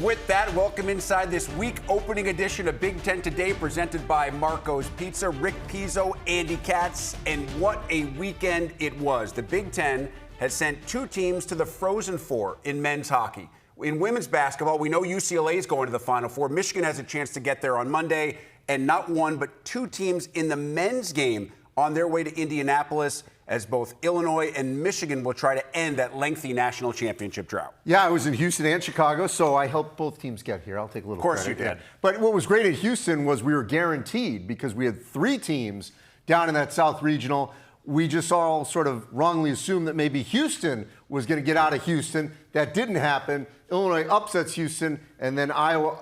With that, welcome inside this week opening edition of Big Ten Today, presented by Marco's Pizza. Rick Pizzo, Andy Katz, and what a weekend it was. The Big Ten has sent two teams to the Frozen Four in men's hockey. In women's basketball, we know UCLA is going to the Final Four. Michigan has a chance to get there on Monday, and not one, but two teams in the men's game on their way to Indianapolis, as both Illinois and Michigan will try to end that lengthy national championship drought. Yeah, I was in Houston and Chicago, so I helped both teams get here. I'll take a little credit. Of course you did. But what was great at Houston was we were guaranteed, because we had three teams down in that South Regional. We just all sort of wrongly assumed that maybe Houston was going to get out of Houston. That didn't happen. Illinois upsets Houston, and then Iowa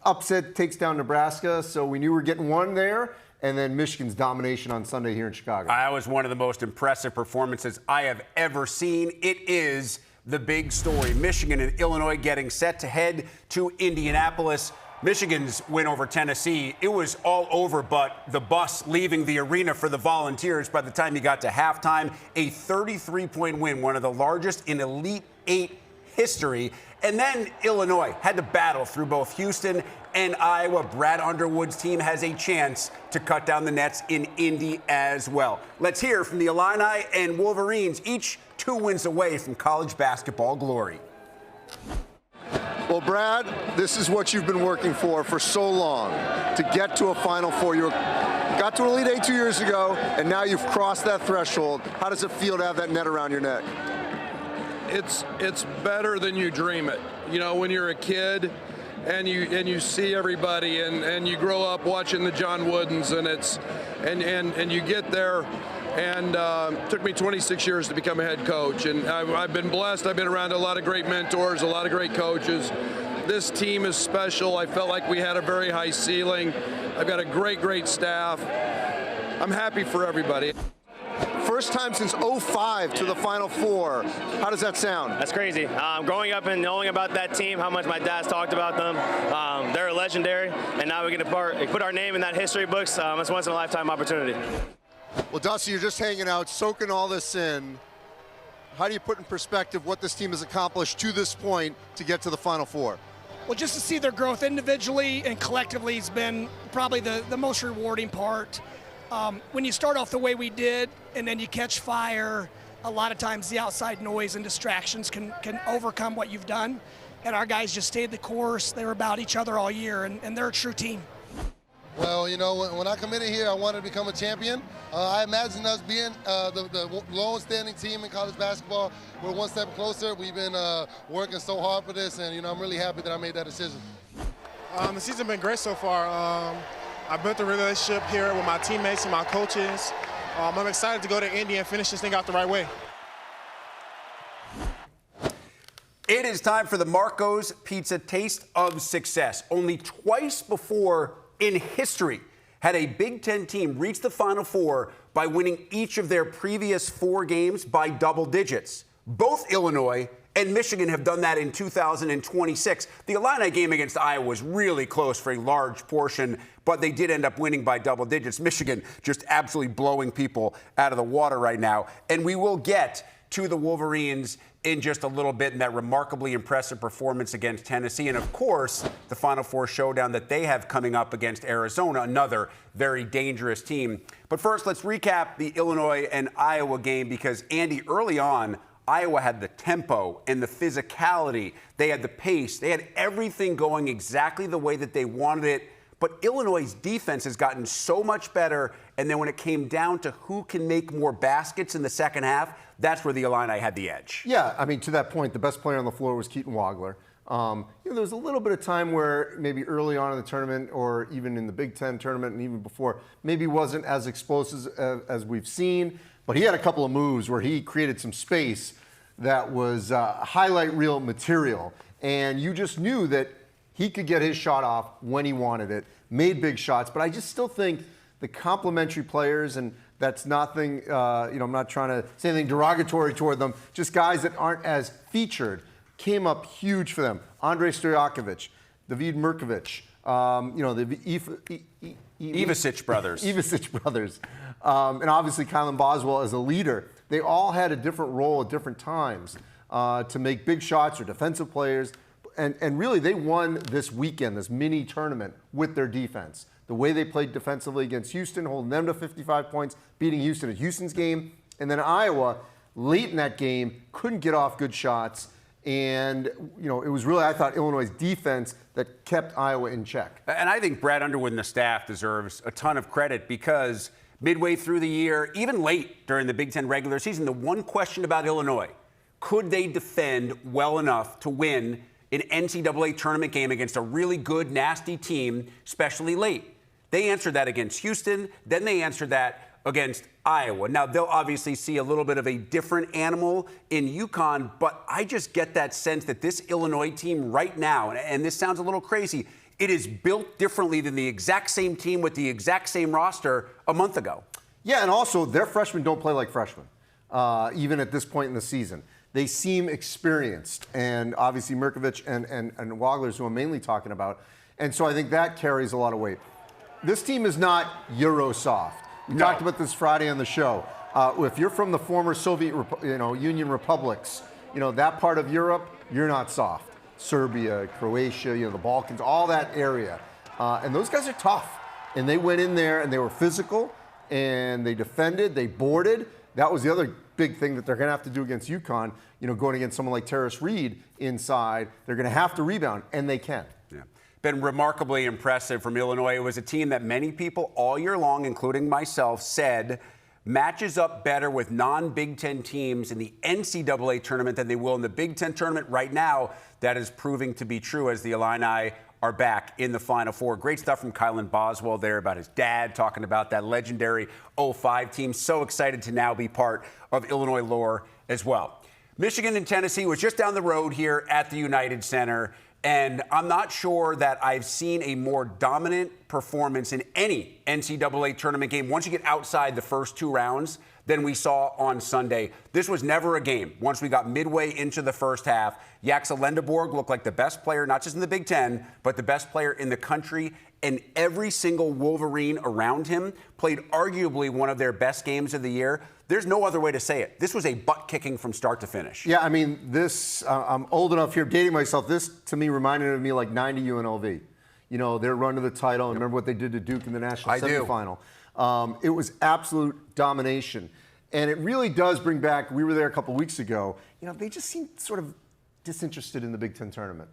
upset takes down Nebraska, so we knew we were getting one there. And then Michigan's domination on Sunday here in Chicago. That was one of the most impressive performances I have ever seen. It is the big story. Michigan and Illinois getting set to head to Indianapolis. Michigan's win over Tennessee, it was all over but the bus leaving the arena for the Volunteers by the time you got to halftime. A 33-point win, one of the largest in Elite Eight history. And then Illinois had to battle through both Houston and Iowa. Brad Underwood's team has a chance to cut down the nets in Indy as well. Let's hear from the Illini and Wolverines, each 2 wins away from college basketball glory. Well, Brad, this is what you've been working for so long, to get to a Final Four. You got to Elite Eight 2 years ago, and now you've crossed that threshold. How does it feel to have that net around your neck? It's better than you dream it. You know, when you're a kid and you see everybody and you grow up watching the John Woodens and you get there, and it took me 26 years to become a head coach, and I've been blessed. I've been around a lot of great mentors, a lot of great coaches. This team is special. I felt like we had a very high ceiling. I've got a great staff. I'm happy for everybody. First time since '05 to the Final Four. How does that sound? That's crazy. Growing up and knowing about that team, how much my dad's talked about them, they're legendary, and now we get to put our name in that history books. It's a once-in-a-lifetime opportunity. Well, Dusty, you're just hanging out, soaking all this in. How do you put in perspective what this team has accomplished to this point to get to the Final Four? Well, just to see their growth individually and collectively has been probably the most rewarding part. When you start off the way we did and then you catch fire, a lot of times the outside noise and distractions can overcome what you've done. And our guys just stayed the course. They were about each other all year, and they're a true team. Well, you know, when I committed here, I wanted to become a champion. I imagine us being the lowest standing team in college basketball. We're one step closer. We've been working so hard for this, and, you know, I'm really happy that I made that decision. The season's been great so far. I built a relationship here with my teammates and my coaches. I'm excited to go to Indy and finish this thing out the right way. It is time for the Marco's Pizza Taste of Success. Only twice before in history had a Big Ten team reach the Final Four by winning each of their previous 4 games by double digits. Both Illinois and Michigan have done that in 2026. The Illini game against Iowa was really close for a large portion, but they did end up winning by double digits. Michigan just absolutely blowing people out of the water right now. And we will get to the Wolverines in just a little bit in that remarkably impressive performance against Tennessee. And, of course, the Final Four showdown that they have coming up against Arizona, another very dangerous team. But first, let's recap the Illinois and Iowa game because, Andy, early on, Iowa had the tempo and the physicality. They had the pace. They had everything going exactly the way that they wanted it. But Illinois' defense has gotten so much better. And then when it came down to who can make more baskets in the second half, that's where the Illini had the edge. Yeah, I mean, to that point, the best player on the floor was Keaton Wagler. There was a little bit of time where maybe early on in the tournament or even in the Big Ten tournament and even before, maybe wasn't as explosive as we've seen. But he had a couple of moves where he created some space that was highlight reel material. And you just knew that he could get his shot off when he wanted it, made big shots. But I just still think the complementary players, and that's nothing, I'm not trying to say anything derogatory toward them, just guys that aren't as featured, came up huge for them. Andrei Stojakovic, David Mirkovic, the Ivasic brothers. And obviously Kylan Boswell as a leader. They all had a different role at different times to make big shots or defensive players. and really they won this weekend, this mini tournament, with their defense. The way they played defensively against Houston, holding them to 55 points, beating Houston at Houston's game, and then Iowa, late in that game, couldn't get off good shots. And, it was really, I thought, Illinois' defense that kept Iowa in check. And I think Brad Underwood and the staff deserves a ton of credit because midway through the year, even late during the Big Ten regular season, the one question about Illinois, could they defend well enough to win an NCAA tournament game against a really good, nasty team, especially late? They answered that against Houston. Then they answered that against Iowa. Now, they'll obviously see a little bit of a different animal in UConn, but I just get that sense that this Illinois team right now, and this sounds a little crazy, it is built differently than the exact same team with the exact same roster a month ago. Yeah, and also their freshmen don't play like freshmen, even at this point in the season. They seem experienced, and obviously Mirkovic and Wagler's who I'm mainly talking about. And so I think that carries a lot of weight. This team is not Euro soft. We talked about this Friday on the show. If you're from the former Soviet Union republics, that part of Europe, you're not soft. Serbia, Croatia, the Balkans, all that area. And those guys are tough. And they went in there and they were physical and they defended, they boarded. That was the other big thing that they're going to have to do against UConn, going against someone like Terrace Reed inside. They're going to have to rebound, and they can. Yeah. Been remarkably impressive from Illinois. It was a team that many people all year long, including myself, said matches up better with non-Big Ten teams in the NCAA tournament than they will in the Big Ten tournament. Right now, that is proving to be true as the Illini are back in the Final Four. Great stuff from Kylan Boswell there about his dad, talking about that legendary 05 team. So excited to now be part of Illinois lore as well. Michigan and Tennessee was just down the road here at the United Center. And I'm not sure that I've seen a more dominant performance in any NCAA tournament game once you get outside the first two rounds than we saw on Sunday. This was never a game. Once we got midway into the first half, Jaxa Lendeborg looked like the best player, not just in the Big Ten, but the best player in the country. And every single Wolverine around him played arguably one of their best games of the year. There's no other way to say it. This was a butt kicking from start to finish. Yeah, I mean, this, I'm old enough here, dating myself, this to me reminded me like 90 UNLV. Their run to the title, and remember what they did to Duke in the national semifinal. It was absolute domination. And it really does bring back, we were there a couple weeks ago, they just seemed sort of disinterested in the Big Ten tournament.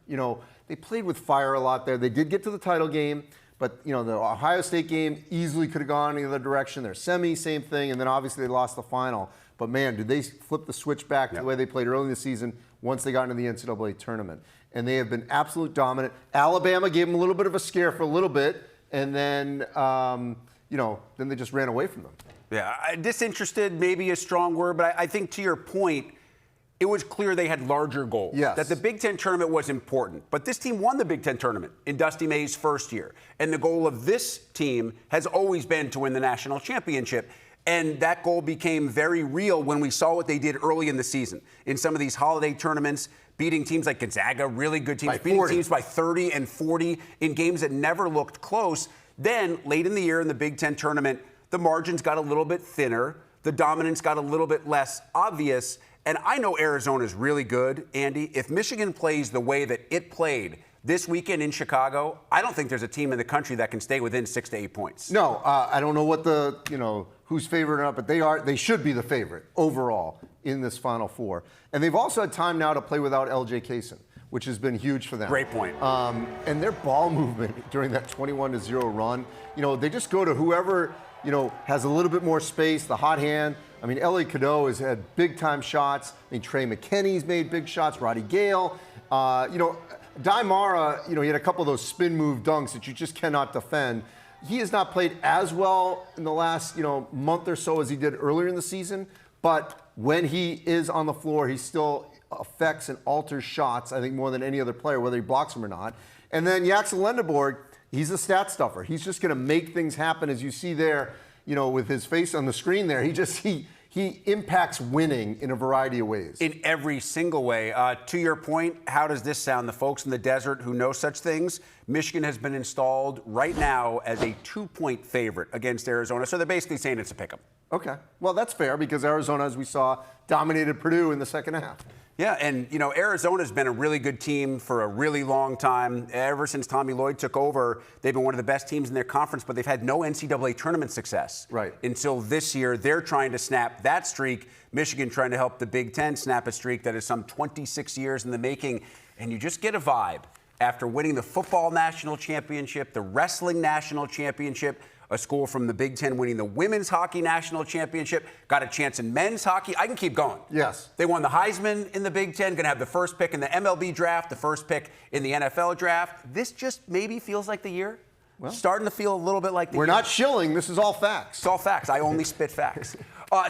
They played with fire a lot there. They did get to the title game, but the Ohio State game easily could have gone in the other direction. Their semi, same thing, and then obviously they lost the final. But man, did they flip the switch back to the way they played early in the season once they got into the NCAA tournament. And they have been absolute dominant. Alabama gave them a little bit of a scare for a little bit, and then then they just ran away from them. Yeah, disinterested may be a strong word, but I think to your point, it was clear they had larger goals. Yes. That the Big Ten tournament was important. But this team won the Big Ten tournament in Dusty May's first year. And the goal of this team has always been to win the national championship. And that goal became very real when we saw what they did early in the season. In some of these holiday tournaments, beating teams like Gonzaga, really good teams, beating teams by 30 and 40 in games that never looked close. Then, late in the year in the Big Ten tournament, the margins got a little bit thinner. The dominance got a little bit less obvious. And I know Arizona's really good, Andy. If Michigan plays the way that it played this weekend in Chicago, I don't think there's a team in the country that can stay within 6 to 8 points. No, I don't know what who's favored or not, but they should be the favorite overall in this Final Four. And they've also had time now to play without LJ Kaysen, which has been huge for them. Great point. And their ball movement during that 21-0 run, they just go to whoever, has a little bit more space, the hot hand. I mean, Ellie Cadeau has had big-time shots. I mean, Trey McKinney's made big shots. Roddy Gale. Di Mara, he had a couple of those spin move dunks that you just cannot defend. He has not played as well in the last, month or so as he did earlier in the season. But when he is on the floor, he still affects and alters shots, I think, more than any other player, whether he blocks them or not. And then Jaxa Lendeborg, he's a stat stuffer. He's just going to make things happen, as you see there, with his face on the screen there. He impacts winning in a variety of ways. In every single way. To your point, how does this sound? The folks in the desert who know such things, Michigan has been installed right now as a 2-point favorite against Arizona. So they're basically saying it's a pick 'em. Okay. Well, that's fair because Arizona, as we saw, dominated Purdue in the second half. Yeah, and, you know, Arizona's been a really good team for a really long time. Ever since Tommy Lloyd took over, they've been one of the best teams in their conference, but they've had no NCAA tournament success. Right. Until this year, they're trying to snap that streak. Michigan trying to help the Big Ten snap a streak that is some 26 years in the making. And you just get a vibe after winning the football national championship, the wrestling national championship, a school from the Big Ten winning the women's hockey national championship, got a chance in men's hockey. I can keep going. Yes. They won the Heisman in the Big Ten, going to have the first pick in the MLB draft, the first pick in the NFL draft. This just maybe feels like the year. Well, starting to feel a little bit like the year. We're not shilling. This is all facts. It's all facts. I only spit facts. Still